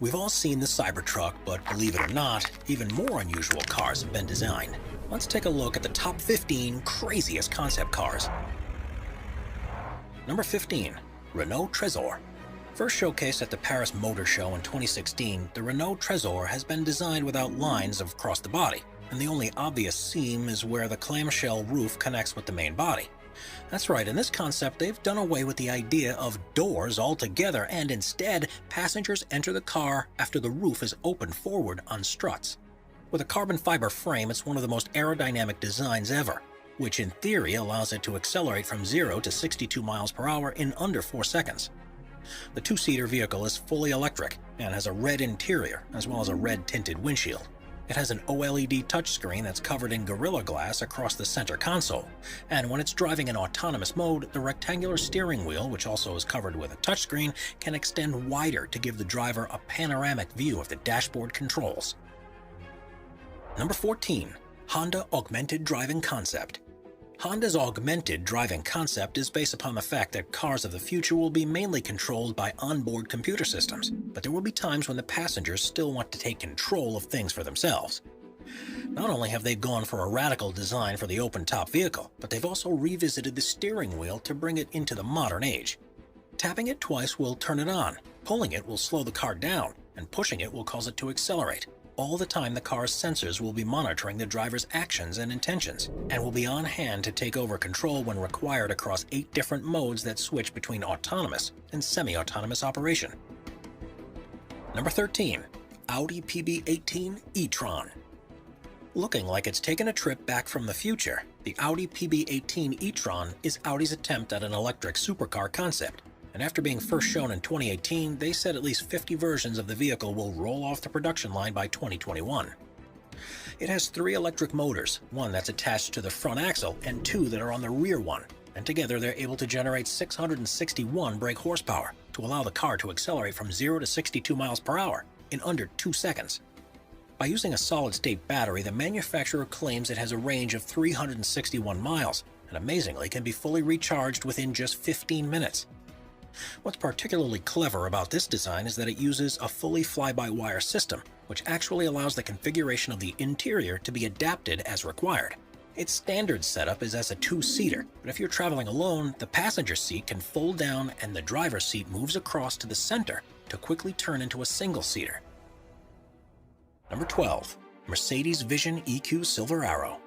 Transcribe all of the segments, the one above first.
We've all seen the Cybertruck, but believe it or not, even more unusual cars have been designed. Let's take a look at the top 15 craziest concept cars. Number 15. Renault Trésor. First showcased at the Paris Motor Show in 2016, the Renault Trésor has been designed without lines across the body, and the only obvious seam is where the clamshell roof connects with the main body. That's right, in this concept they've done away with the idea of doors altogether, and instead passengers enter the car after the roof is opened forward on struts. With a carbon fiber frame, it's one of the most aerodynamic designs ever, which in theory allows it to accelerate from 0 to 62 miles per hour in under 4 seconds. The two-seater vehicle is fully electric and has a red interior as well as a red tinted windshield. It has an OLED touchscreen that's covered in Gorilla Glass across the center console, and when it's driving in autonomous mode, the rectangular steering wheel, which also is covered with a touchscreen, can extend wider to give the driver a panoramic view of the dashboard controls. Number 14. Honda Augmented Driving Concept. Honda's augmented driving concept is based upon the fact that cars of the future will be mainly controlled by onboard computer systems, but there will be times when the passengers still want to take control of things for themselves. Not only have they gone for a radical design for the open-top vehicle, but they've also revisited the steering wheel to bring it into the modern age. Tapping it twice will turn it on, pulling it will slow the car down, and pushing it will cause it to accelerate. All the time the car's sensors will be monitoring the driver's actions and intentions, and will be on hand to take over control when required across 8 different modes that switch between autonomous and semi-autonomous operation. Number 13. Audi PB18 e-tron. Looking like it's taken a trip back from the future, the Audi PB18 e-tron is Audi's attempt at an electric supercar concept. And after being first shown in 2018, they said at least 50 versions of the vehicle will roll off the production line by 2021. It has 3 electric motors, one that's attached to the front axle and 2 that are on the rear one, and together they're able to generate 661 brake horsepower to allow the car to accelerate from 0 to 62 miles per hour in under 2 seconds. By using a solid-state battery, the manufacturer claims it has a range of 361 miles, and amazingly can be fully recharged within just 15 minutes. What's particularly clever about this design is that it uses a fully fly-by-wire system, which actually allows the configuration of the interior to be adapted as required. Its standard setup is as a 2-seater, but if you're traveling alone, the passenger seat can fold down and the driver's seat moves across to the center to quickly turn into a single-seater. Number 12. Mercedes Vision EQ Silver Arrow.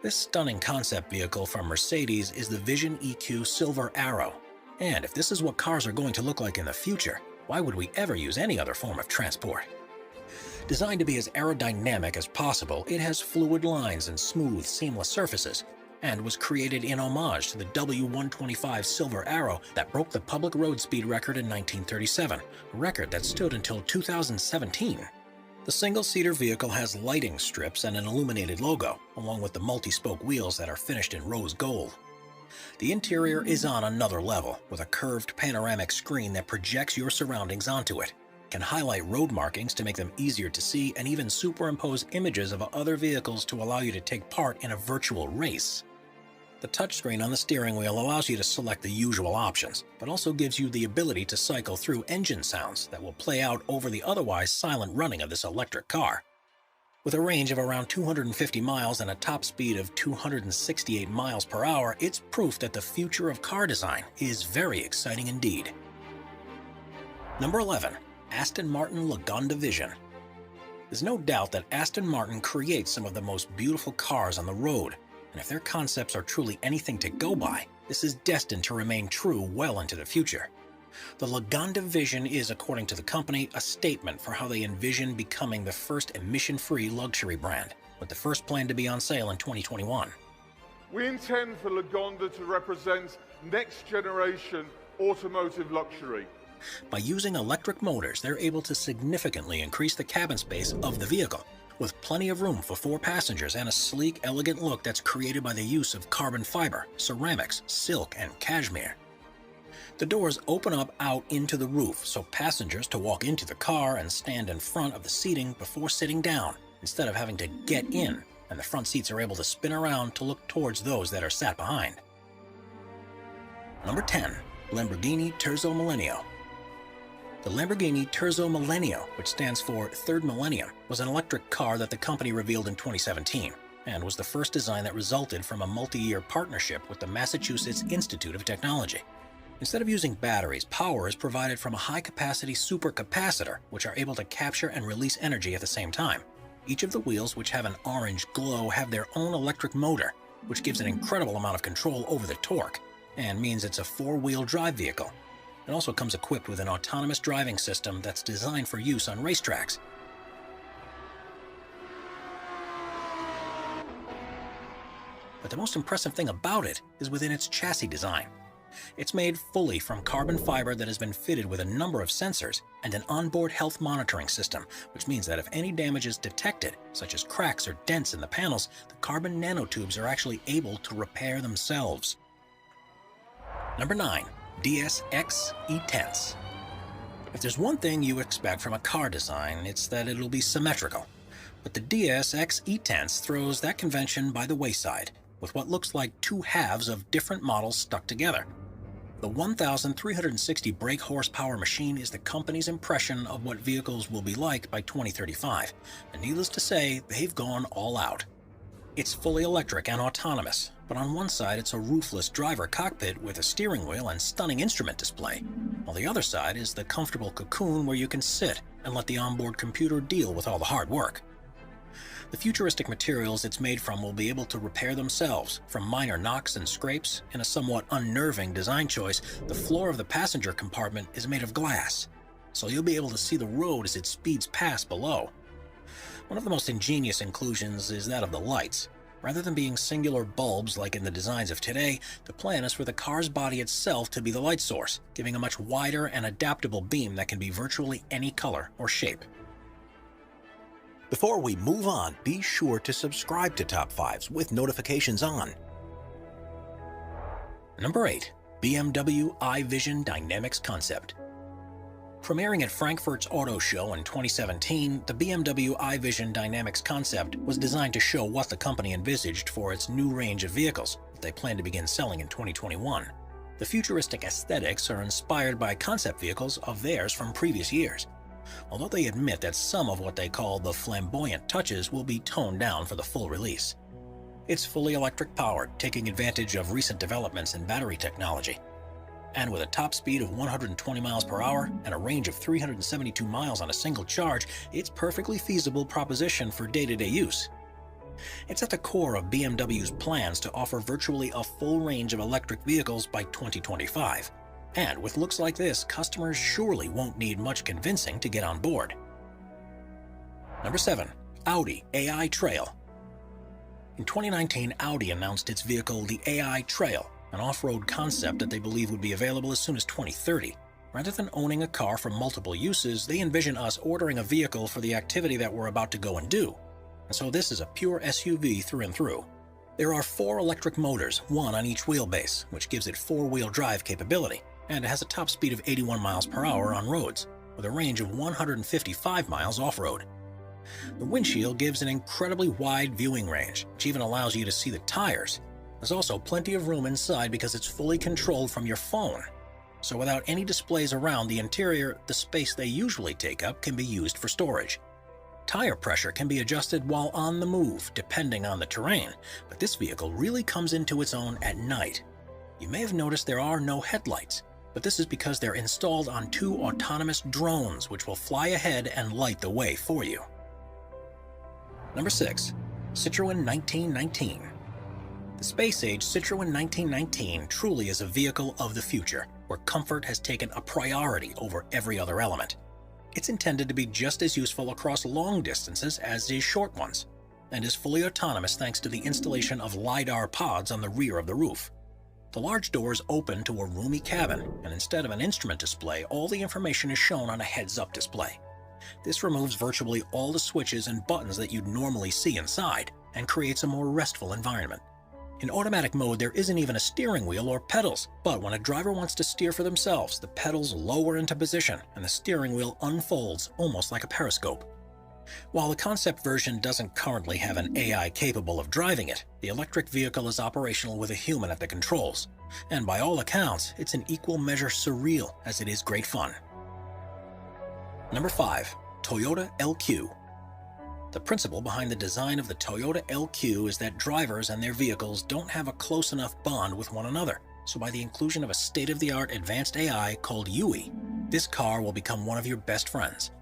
This stunning concept vehicle from Mercedes is the Vision EQ Silver Arrow. And if this is what cars are going to look like in the future, why would we ever use any other form of transport? Designed to be as aerodynamic as possible, it has fluid lines and smooth, seamless surfaces, and was created in homage to the W125 Silver Arrow that broke the public road speed record in 1937, a record that stood until 2017. The single-seater vehicle has lighting strips and an illuminated logo, along with the multi-spoke wheels that are finished in rose gold. The interior is on another level, with a curved panoramic screen that projects your surroundings onto it, can highlight road markings to make them easier to see, and even superimpose images of other vehicles to allow you to take part in a virtual race. The touchscreen on the steering wheel allows you to select the usual options, but also gives you the ability to cycle through engine sounds that will play out over the otherwise silent running of this electric car. With a range of around 250 miles and a top speed of 268 miles per hour, it's proof that the future of car design is very exciting indeed. Number 11. Aston Martin Lagonda Vision. There's no doubt that Aston Martin creates some of the most beautiful cars on the road, and if their concepts are truly anything to go by, this is destined to remain true well into the future. The Lagonda Vision is, according to the company, a statement for how they envision becoming the first emission-free luxury brand, with the first plan to be on sale in 2021. We intend for Lagonda to represent next-generation automotive luxury. By using electric motors, they're able to significantly increase the cabin space of the vehicle, with plenty of room for 4 passengers and a sleek, elegant look that's created by the use of carbon fiber, ceramics, silk, and cashmere. The doors open up out into the roof, so passengers to walk into the car and stand in front of the seating before sitting down, instead of having to get in, and the front seats are able to spin around to look towards those that are sat behind. Number 10. Lamborghini Terzo Millennio. The Lamborghini Terzo Millennio, which stands for Third Millennium, was an electric car that the company revealed in 2017, and was the first design that resulted from a multi-year partnership with the Massachusetts Institute of Technology. Instead of using batteries, power is provided from a high-capacity supercapacitor, which are able to capture and release energy at the same time. Each of the wheels, which have an orange glow, have their own electric motor, which gives an incredible amount of control over the torque, and means it's a four-wheel drive vehicle. It also comes equipped with an autonomous driving system that's designed for use on racetracks. But the most impressive thing about it is within its chassis design. It's made fully from carbon fiber that has been fitted with a number of sensors and an onboard health monitoring system, which means that if any damage is detected, such as cracks or dents in the panels, the carbon nanotubes are actually able to repair themselves. Number 9. DS-X E-Tense. If there's one thing you expect from a car design, it's that it'll be symmetrical. But the DS-X E-Tense throws that convention by the wayside, with what looks like two halves of different models stuck together. The 1,360 brake horsepower machine is the company's impression of what vehicles will be like by 2035, and needless to say, they've gone all out. It's fully electric and autonomous, but on one side it's a roofless driver cockpit with a steering wheel and stunning instrument display, while the other side is the comfortable cocoon where you can sit and let the onboard computer deal with all the hard work. The futuristic materials it's made from will be able to repair themselves from minor knocks and scrapes. In a somewhat unnerving design choice, the floor of the passenger compartment is made of glass, so you'll be able to see the road as it speeds past below. One of the most ingenious inclusions is that of the lights. Rather than being singular bulbs like in the designs of today, the plan is for the car's body itself to be the light source, giving a much wider and adaptable beam that can be virtually any color or shape. Before we move on, be sure to subscribe to Top 5s with notifications on. Number 8. BMW iVision Dynamics Concept. Premiering at Frankfurt's Auto Show in 2017, the BMW iVision Dynamics Concept was designed to show what the company envisaged for its new range of vehicles that they plan to begin selling in 2021. The futuristic aesthetics are inspired by concept vehicles of theirs from previous years, although they admit that some of what they call the flamboyant touches will be toned down for the full release. It's fully electric powered, taking advantage of recent developments in battery technology. And with a top speed of 120 miles per hour and a range of 372 miles on a single charge, it's perfectly feasible proposition for day-to-day use. It's at the core of BMW's plans to offer virtually a full range of electric vehicles by 2025. And with looks like this, customers surely won't need much convincing to get on board. Number 7. Audi AI Trail. In 2019, Audi announced its vehicle, the AI Trail, an off-road concept that they believe would be available as soon as 2030. Rather than owning a car for multiple uses, they envision us ordering a vehicle for the activity that we're about to go and do. And so this is a pure SUV through and through. There are 4 electric motors, one on each wheelbase, which gives it 4-wheel drive capability, and it has a top speed of 81 miles per hour on roads, with a range of 155 miles off-road. The windshield gives an incredibly wide viewing range, which even allows you to see the tires. There's also plenty of room inside because it's fully controlled from your phone. So without any displays around the interior, the space they usually take up can be used for storage. Tire pressure can be adjusted while on the move, depending on the terrain, but this vehicle really comes into its own at night. You may have noticed there are no headlights, but this is because they're installed on 2 autonomous drones which will fly ahead and light the way for you. Number 6. Citroën 1919. The space-age Citroën 1919 truly is a vehicle of the future, where comfort has taken a priority over every other element. It's intended to be just as useful across long distances as is short ones, and is fully autonomous thanks to the installation of LiDAR pods on the rear of the roof. The large doors open to a roomy cabin, and instead of an instrument display, all the information is shown on a heads-up display. This removes virtually all the switches and buttons that you'd normally see inside, and creates a more restful environment. In automatic mode, there isn't even a steering wheel or pedals, but when a driver wants to steer for themselves, the pedals lower into position and the steering wheel unfolds almost like a periscope. While the concept version doesn't currently have an AI capable of driving it, the electric vehicle is operational with a human at the controls, and by all accounts, it's in equal measure surreal as it is great fun. Number 5. Toyota LQ. The principle behind the design of the Toyota LQ is that drivers and their vehicles don't have a close enough bond with one another. So by the inclusion of a state-of-the-art advanced AI called UE, this car will become one of your best friends.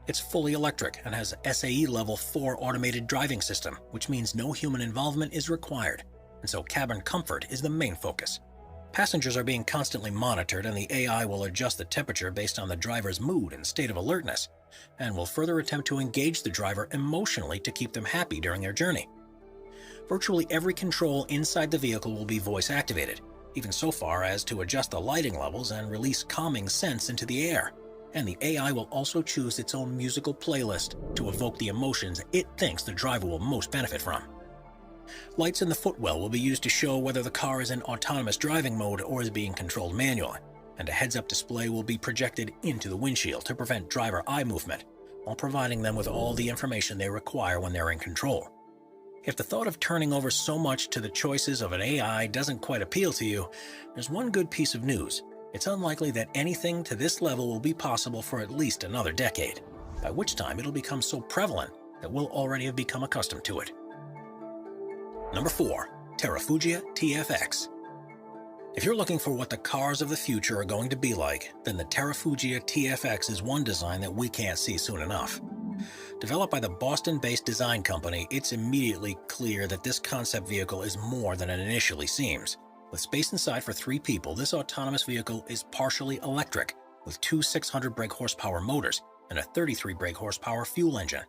It's fully electric and has SAE Level 4 automated driving system, which means no human involvement is required, and so cabin comfort is the main focus. Passengers are being constantly monitored, and the AI will adjust the temperature based on the driver's mood and state of alertness, and will further attempt to engage the driver emotionally to keep them happy during their journey. Virtually every control inside the vehicle will be voice-activated, even so far as to adjust the lighting levels and release calming scents into the air. And the AI will also choose its own musical playlist to evoke the emotions it thinks the driver will most benefit from. Lights in the footwell will be used to show whether the car is in autonomous driving mode or is being controlled manually, and a heads-up display will be projected into the windshield to prevent driver eye movement, while providing them with all the information they require when they're in control. If the thought of turning over so much to the choices of an AI doesn't quite appeal to you, there's one good piece of news. It's unlikely that anything to this level will be possible for at least another decade, by which time it'll become so prevalent that we'll already have become accustomed to it. Number 4. Terrafugia TFX. If you're looking for what the cars of the future are going to be like, then the Terrafugia TFX is one design that we can't see soon enough. Developed by the Boston-based design company, it's immediately clear that this concept vehicle is more than it initially seems. With space inside for 3 people, this autonomous vehicle is partially electric, with 2 600 brake horsepower motors and a 33 brake horsepower fuel engine.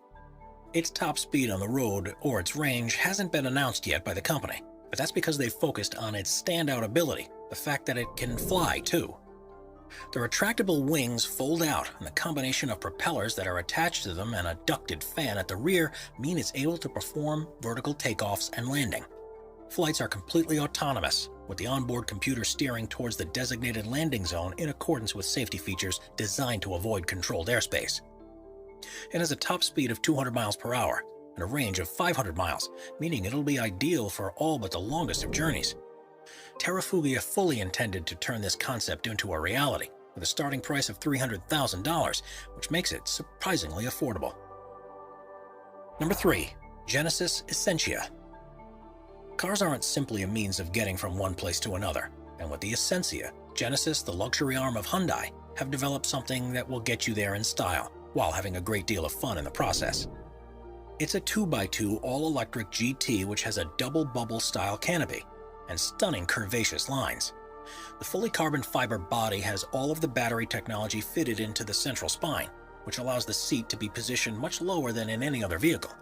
Its top speed on the road, or its range, hasn't been announced yet by the company, but that's because they focused on its standout ability, the fact that it can fly too. The retractable wings fold out, and the combination of propellers that are attached to them and a ducted fan at the rear mean it's able to perform vertical takeoffs and landing. Flights are completely autonomous, with the onboard computer steering towards the designated landing zone in accordance with safety features designed to avoid controlled airspace. It has a top speed of 200 miles per hour and a range of 500 miles, meaning it'll be ideal for all but the longest of journeys. Terrafugia fully intended to turn this concept into a reality, with a starting price of $300,000, which makes it surprisingly affordable. Number 3. Genesis Essentia. Cars aren't simply a means of getting from one place to another, and with the Essentia, Genesis, the luxury arm of Hyundai, have developed something that will get you there in style, while having a great deal of fun in the process. It's a 2x2 all-electric GT which has a double bubble-style canopy and stunning curvaceous lines. The fully carbon fiber body has all of the battery technology fitted into the central spine, which allows the seat to be positioned much lower than in any other vehicle.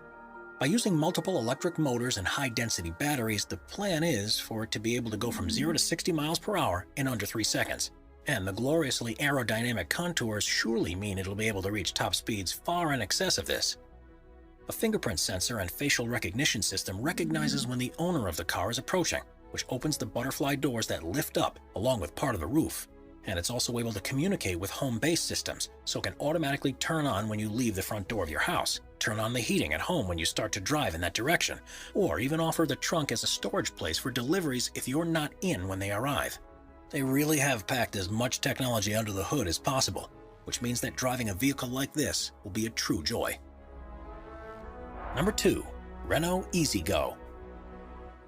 By using multiple electric motors and high-density batteries, the plan is for it to be able to go from 0 to 60 miles per hour in under 3 seconds. And the gloriously aerodynamic contours surely mean it'll be able to reach top speeds far in excess of this. A fingerprint sensor and facial recognition system recognizes when the owner of the car is approaching, which opens the butterfly doors that lift up along with part of the roof. And it's also able to communicate with home-based systems, so it can automatically turn on when you leave the front door of your house, turn on the heating at home when you start to drive in that direction, or even offer the trunk as a storage place for deliveries if you're not in when they arrive. They really have packed as much technology under the hood as possible, which means that driving a vehicle like this will be a true joy. Number 2. Renault EasyGo.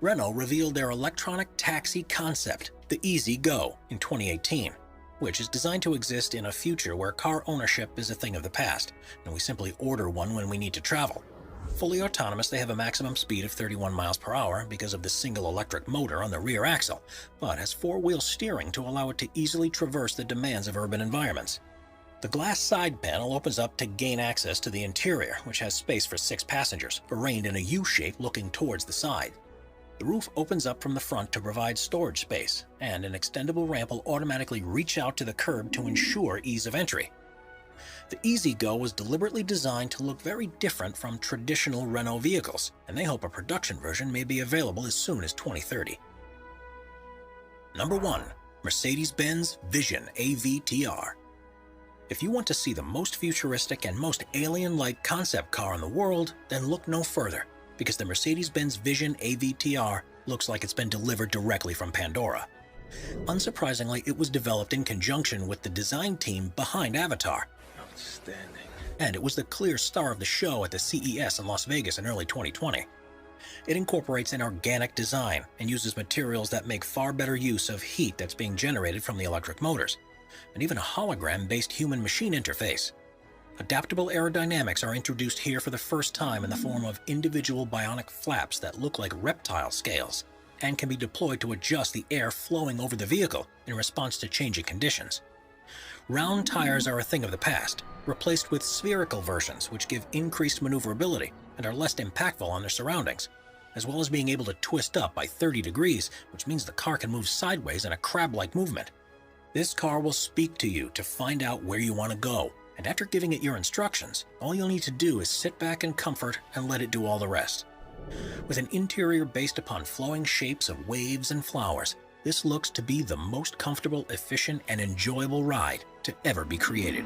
Renault revealed their electronic taxi concept, the EasyGo, in 2018, which is designed to exist in a future where car ownership is a thing of the past, and we simply order one when we need to travel. Fully autonomous, they have a maximum speed of 31 miles per hour because of the single electric motor on the rear axle, but has 4-wheel steering to allow it to easily traverse the demands of urban environments. The glass side panel opens up to gain access to the interior, which has space for 6 passengers, arranged in a U-shape looking towards the side. The roof opens up from the front to provide storage space, and an extendable ramp will automatically reach out to the curb to ensure ease of entry. The EasyGo was deliberately designed to look very different from traditional Renault vehicles, and they hope a production version may be available as soon as 2030. Number 1. Mercedes-Benz Vision AVTR. If you want to see the most futuristic and most alien-like concept car in the world, then look no further, because the Mercedes-Benz Vision AVTR looks like it's been delivered directly from Pandora. Unsurprisingly, it was developed in conjunction with the design team behind Avatar, Outstanding. And it was the clear star of the show at the CES in Las Vegas in early 2020. It incorporates an organic design and uses materials that make far better use of heat that's being generated from the electric motors, and even a hologram-based human-machine interface. Adaptable aerodynamics are introduced here for the first time in the form of individual bionic flaps that look like reptile scales and can be deployed to adjust the air flowing over the vehicle in response to changing conditions. Round tires are a thing of the past, replaced with spherical versions which give increased maneuverability and are less impactful on their surroundings, as well as being able to twist up by 30 degrees, which means the car can move sideways in a crab-like movement. This car will speak to you to find out where you want to go, and after giving it your instructions, all you'll need to do is sit back in comfort and let it do all the rest. With an interior based upon flowing shapes of waves and flowers, this looks to be the most comfortable, efficient, and enjoyable ride to ever be created.